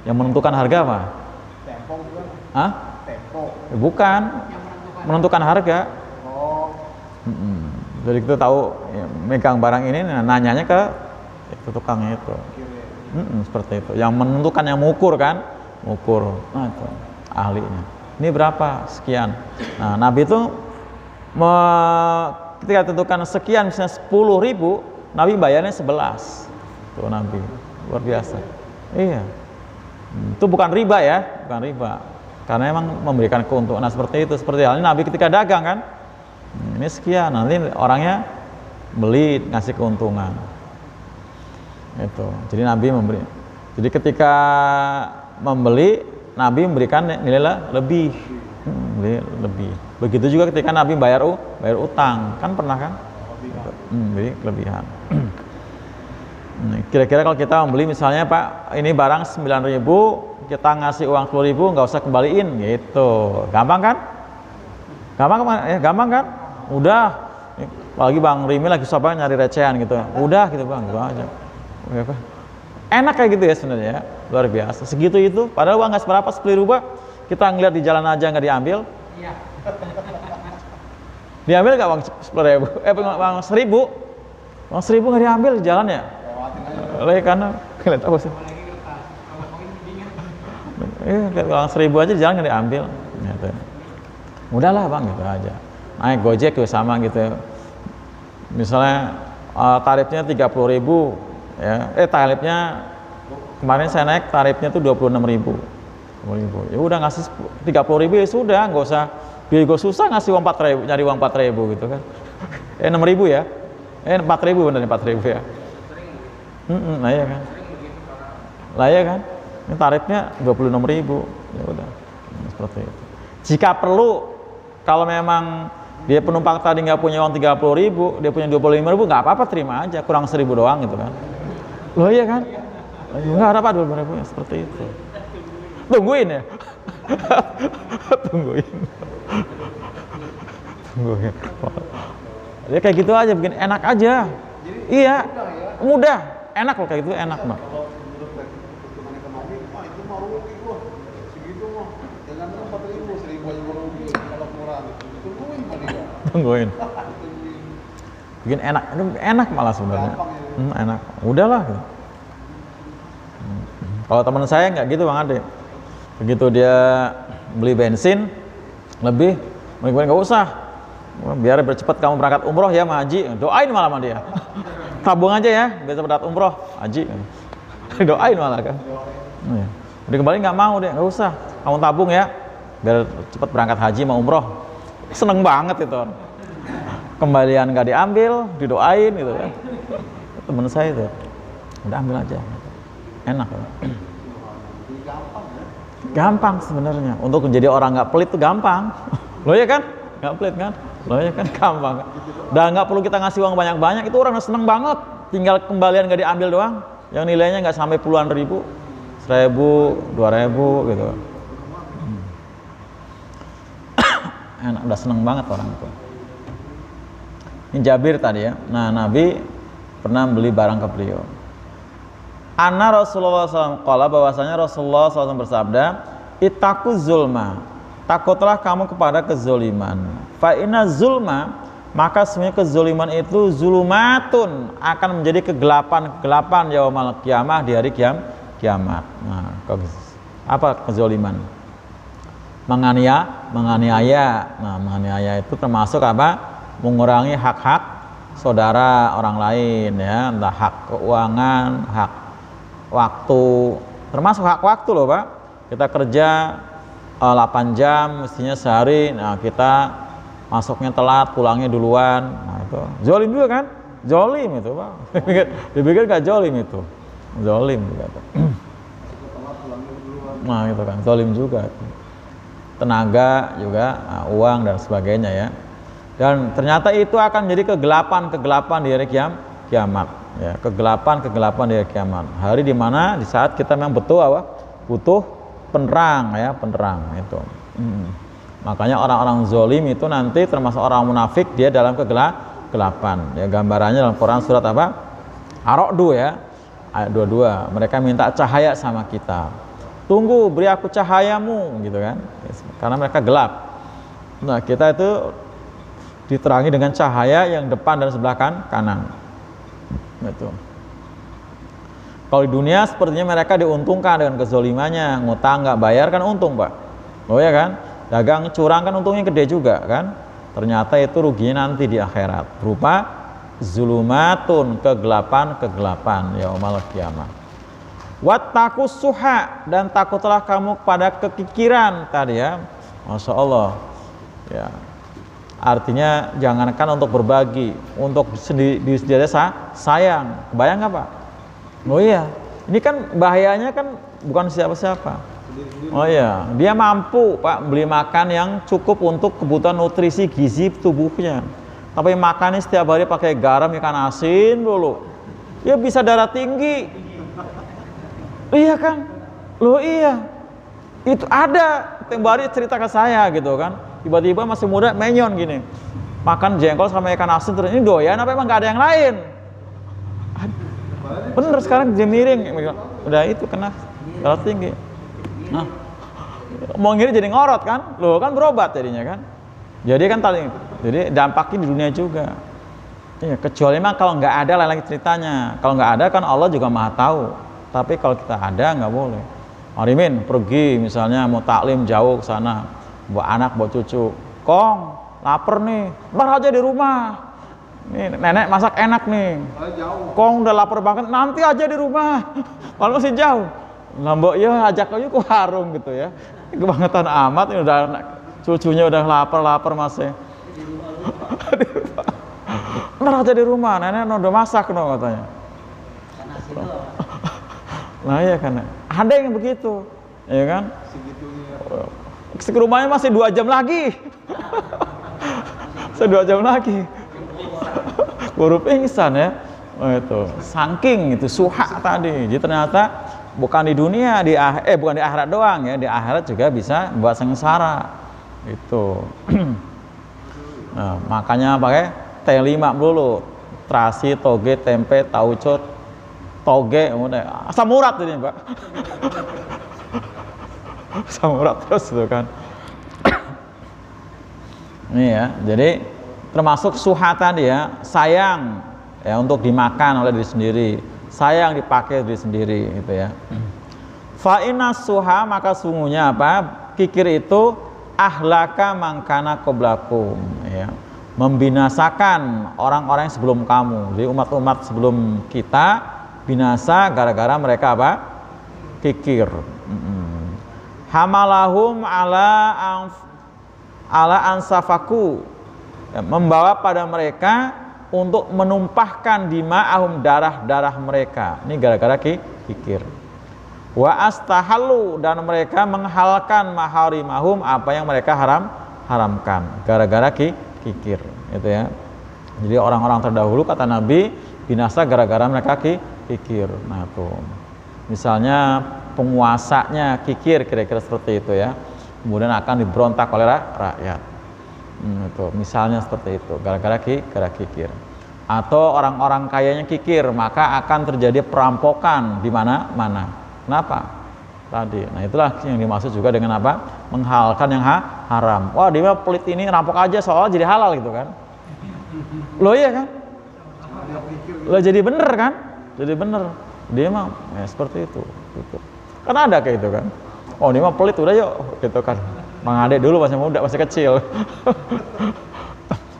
Yang menentukan harga apa? Tempo bukan? Hah? Tempo. Bukan. Menentukan harga. Oh. Jadi kita tahu ya, megang barang ini, nanyanya ke itu tukangnya itu. Seperti itu. Yang menentukan, yang mengukur kan, mengukur. Nah itu ahlinya. Ini berapa? Sekian. Nah Nabi itu ketika tentukan sekian, misalnya 10.000, Nabi bayarnya 11. Tuh Nabi luar biasa. Iya. Itu bukan riba ya, bukan riba. Karena emang memberikan keuntungan. Nah seperti itu, seperti halnya Nabi ketika dagang kan. Ini sekian, nanti orangnya beli, ngasih keuntungan. Itu. Jadi Nabi memberi. Jadi ketika membeli, Nabi memberikan nilai lebih. Lebih. Begitu juga ketika Nabi bayar utang, kan pernah kan? Jadi kelebihan. Kira-kira kalau kita membeli misalnya Pak, ini barang 9.000, kita ngasih uang 10.000, nggak usah kembaliin, gitu. Gampang kan? Gampang kan? Udah. Apalagi Bang Rimi lagi susah banget nyari recehan gitu. Udah gitu Bang, gitu aja. Enak kayak gitu ya sebenarnya ya. Luar biasa. Segitu itu, padahal uang nggak seberapa, 10.000, kita ngeliat di jalan aja nggak diambil. Iya. Diambil nggak uang 10.000? Uang 1.000? Uang 1.000 nggak diambil di jalan ya? Karena nggak tahu sih. Uang 1.000 aja di jalan nggak diambil. Gitu. Udahlah Bang, gitu aja. Naik Gojek juga sama gitu. Misalnya tarifnya 30.000 ya. Tarifnya kemarin saya naik tarifnya tuh 26.000. Ya udah ngasih 30.000 ya sudah, nggak usah biaya susah ngasih uang 4.000, nyari uang 4.000 gitu kan. 6.000 ya. 4.000 bener 4.000 ya. Lah iya kan. Lah iya kan. Ini tarifnya 26.000. Ya udah. Seperti itu. Jika perlu, kalau memang dia penumpang tadi nggak punya uang 30.000, dia punya 25.000, nggak apa-apa, terima aja, kurang 1.000 doang gitu kan. Loh iya kan? Nggak ada apa 25.000 ya, seperti itu. Tungguin ya. Tungguin. Ya kayak gitu aja, bikin enak aja. Iya, mudah, enak loh kayak gitu, enak mah. Tungguin. Bikin enak malah sebenarnya. Enak. Udahlah. Gitu. Kalau teman saya nggak gitu Bang Ade. Begitu dia beli bensin lebih, mending nggak usah. Biar bercepat kamu berangkat umroh ya sama Haji. Doain malah sama dia. Tabung aja ya, biar berangkat umroh Haji. Doain malah kan. Udah kembali nggak mau deh, nggak usah. Kamu tabung ya, biar cepat berangkat haji mau umroh. Seneng banget itu. Kembalian nggak diambil, didoain gitu kan. Temen saya itu, udah ambil aja. Enak. Gampang sebenarnya. Untuk menjadi orang nggak pelit itu gampang. Loh ya kan? Nggak pelit kan? Loh ya kan? Gampang. Dan nggak perlu kita ngasih uang banyak-banyak. Itu orang udah seneng banget. Tinggal kembalian nggak diambil doang. Yang nilainya nggak sampai puluhan ribu. 1.000, 2.000 gitu. Enak, udah seneng banget orang itu. Ini Jabir tadi ya. Nah, Nabi pernah beli barang ke beliau. Anna Rasulullah SAW qala, bahwasanya Rasulullah SAW bersabda, ittaquz zulma, takutlah kamu kepada kezoliman. Fa inna zulma, maka sebenarnya kezoliman itu zulumatun, akan menjadi kegelapan yaumal qiyamah, di hari kiamat. Nah, apa kezoliman? Menganiaya. Nah, menganiaya itu termasuk apa? Mengurangi hak-hak saudara orang lain ya, entah hak keuangan, hak waktu, termasuk hak waktu loh Pak. Kita kerja 8 jam mestinya sehari, nah kita masuknya telat, pulangnya duluan. Nah itu zolim juga kan? Zolim itu Pak. Dipikir gak zolim itu, zolim juga. Nah itu kan zolim juga. Tenaga juga, nah, uang dan sebagainya ya. Dan ternyata itu akan jadi kegelapan di hari kiamat ya, kegelapan di hari kiamat, hari dimana di saat kita memang butuh penerang ya, penerang itu. Makanya orang-orang zolim itu nanti termasuk orang munafik, dia dalam kegelapan ya. Gambarannya dalam Quran surat apa? Ar-Ra'd ya, ayat 22. Mereka minta cahaya sama kita. tunggu, beri aku cahayamu, gitu kan? Karena mereka gelap. Nah, kita itu diterangi dengan cahaya yang depan dan sebelah kanan. Gitu. Kalau di dunia sepertinya mereka diuntungkan dengan kezolimannya, ngutang nggak bayar kan untung, Pak. Oh ya kan? Dagang curang kan untungnya gede juga kan? Ternyata itu ruginya nanti di akhirat berupa zulumatun, kegelapan yaumal qiyamah. Wattaqus suha, dan takutlah kamu pada kekikiran tadi ya. Masya Allah ya, artinya jangankan untuk berbagi, untuk diri sendiri sayang. Bayang nggak Pak? Oh iya, ini kan bahayanya kan bukan siapa-siapa. Oh iya, dia mampu Pak beli makan yang cukup untuk kebutuhan nutrisi gizi tubuhnya, tapi makannya setiap hari pakai garam ikan asin dulu, ya bisa darah tinggi. Iya kan? Loh iya, itu ada tempo hari cerita ke saya gitu kan, tiba-tiba masih muda menyon gini, makan jengkol sama ikan asin terus, ini doyan apa emang gak ada yang lain? Bener, sekarang dia miring, udah itu kena darah tinggi. Nah, mau ngiri jadi ngorot kan? Loh kan berobat jadinya kan? Jadi kan tadi, jadi dampaknya di dunia juga. Ya, kecuali memang kalau nggak ada lain lagi ceritanya. Kalau nggak ada kan Allah juga maha tahu. Tapi kalau kita ada nggak boleh. Marimin pergi misalnya mau taklim jauh ke sana, bawa anak bawa cucu, Kong lapar nih, bar aja di rumah. Nih nenek masak enak nih, Kong udah lapar banget, nanti aja di rumah. Kalau masih jauh, ngambok ya ajak aja ke warung gitu ya. Kebangetan amat, ini udah cucunya udah lapar masih. Bar aja di rumah, nenek udah masak no katanya. Nah iya kan, ada yang begitu, ya kan? Ke rumahnya masih 2 jam lagi, 2 jam lagi, baru pingsan ya. Oh, itu saking itu suha tadi. Jadi ternyata bukan di dunia, bukan di akhirat doang ya, di akhirat juga bisa buat sengsara. Itu. Nah, makanya pakai T5 dulu, terasi, toge, tempe, tauco, toge, asam urat ini Pak. Asam urat terus itu kan. Ini ya, jadi termasuk suha tadi ya, sayang ya untuk dimakan oleh diri sendiri, sayang dipakai diri sendiri gitu ya. Fa inna suha, maka sungguhnya apa? Kikir itu ahlaka mangkana qablakum ya. Membinasakan orang-orang yang sebelum kamu. Jadi umat-umat sebelum kita binasa gara-gara mereka apa? Kikir. Hamalahum ala ansafaku, ya, membawa pada mereka untuk menumpahkan dima'ahum, darah-darah mereka. Ini gara-gara kikir. Wa astahallu, dan mereka menghalalkan maharimahum, apa yang mereka haramkan gara-gara kikir itu ya. Jadi orang-orang terdahulu kata Nabi binasa gara-gara mereka kikir. Nah tuh misalnya penguasanya kikir, kira-kira seperti itu ya, kemudian akan diberontak oleh rakyat. Itu misalnya seperti itu, gara-gara kikir. Atau orang-orang kayanya kikir, maka akan terjadi perampokan di mana-mana. Kenapa? Tadi. Nah itulah yang dimaksud juga dengan apa? Menghalalkan yang haram. Wah dia pelit ini, rampok aja soalnya jadi halal gitu kan. Loh iya kan? Loh jadi bener kan? Jadi bener. Dia mah ya seperti itu gitu. Kan ada kayak gitu kan. Oh dia mah pelit, udah yuk gitu kan. Mang Ade dulu masih muda, masih kecil.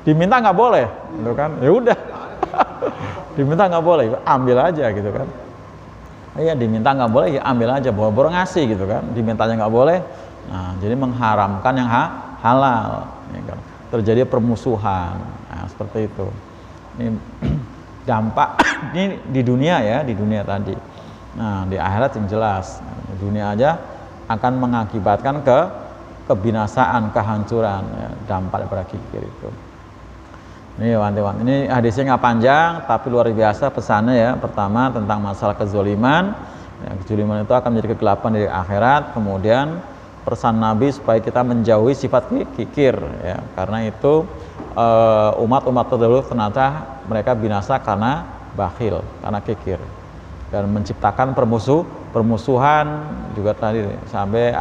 Diminta nggak boleh gitu kan. Ya udah. Diminta nggak boleh, ambil aja gitu kan. Iya diminta nggak boleh, ya ambil aja, boro-boro ngasih gitu kan. Dimintanya nggak boleh. Nah jadi mengharamkan yang halal ya kan? Terjadi permusuhan. Nah seperti itu. Ini dampak ini di dunia ya, di dunia tadi. Nah di akhirat yang jelas, di dunia aja akan mengakibatkan kebinasaan, kehancuran ya, dampak daripada kikir itu. Ini wanti-wanti, ini hadisnya nggak panjang tapi luar biasa pesannya ya. Pertama tentang masalah kezoliman ya, kezoliman itu akan menjadi kegelapan di akhirat. Kemudian pesan Nabi supaya kita menjauhi sifat kikir ya, karena itu umat-umat terdahulu ternyata mereka binasa karena bakhil, karena kikir. dan menciptakan permusuhan juga tadi sampai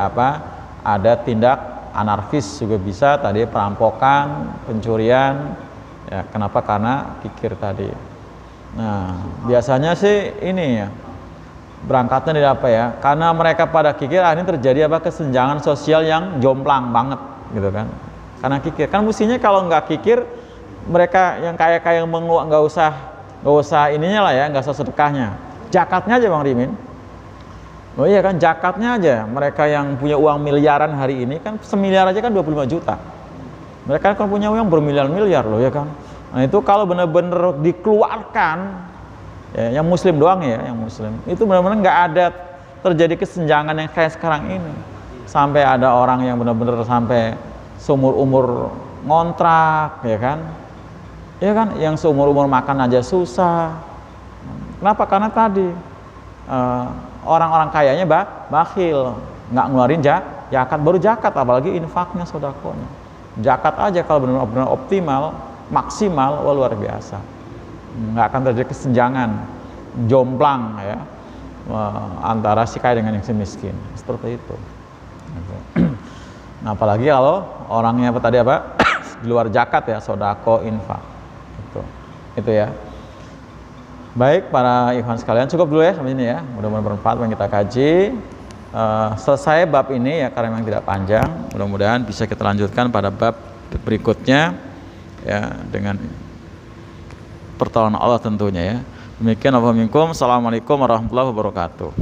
ada tindak anarkis juga bisa tadi, perampokan, pencurian ya. Kenapa? Karena kikir tadi. Nah biasanya sih ini ya berangkatnya dari apa ya, karena mereka pada kikir akhirnya terjadi kesenjangan sosial yang jomplang banget gitu kan, karena kikir. Kan mestinya kalau nggak kikir mereka yang kaya-kaya nggak usah ininya lah ya, nggak usah sedekahnya, zakatnya aja Bang Rimin. Oh iya kan, zakatnya aja. Mereka yang punya uang miliaran hari ini kan, semiliar aja kan 25 juta. Mereka kan punya uang bermiliar-miliar loh ya kan. Nah itu kalau benar-benar dikeluarkan ya, yang muslim doang ya, yang muslim itu benar-benar nggak ada terjadi kesenjangan yang kayak sekarang ini. Sampai ada orang yang benar-benar sampai seumur-umur ngontrak ya kan. Ya kan, yang seumur-umur makan aja susah. Kenapa? Karena tadi orang-orang kayanya bakhil, nggak ngeluarin zakat. Baru zakat, apalagi infaknya, sodakonya. Zakat aja kalau benar-benar optimal, maksimal, wah luar biasa. Nggak akan terjadi kesenjangan, jomplang ya, antara si kaya dengan yang si miskin. Seperti itu. Nah, apalagi kalau orangnya di luar zakat ya, sodako, infak. Itu ya. Baik para ikhwan sekalian, cukup dulu ya sampai ini ya. Mudah-mudahan bermanfaat yang kita kaji. Selesai bab ini ya, karena memang tidak panjang. Mudah-mudahan bisa kita lanjutkan pada bab berikutnya ya, dengan pertolongan Allah tentunya ya. Demikian, Assalamualaikum warahmatullahi wabarakatuh.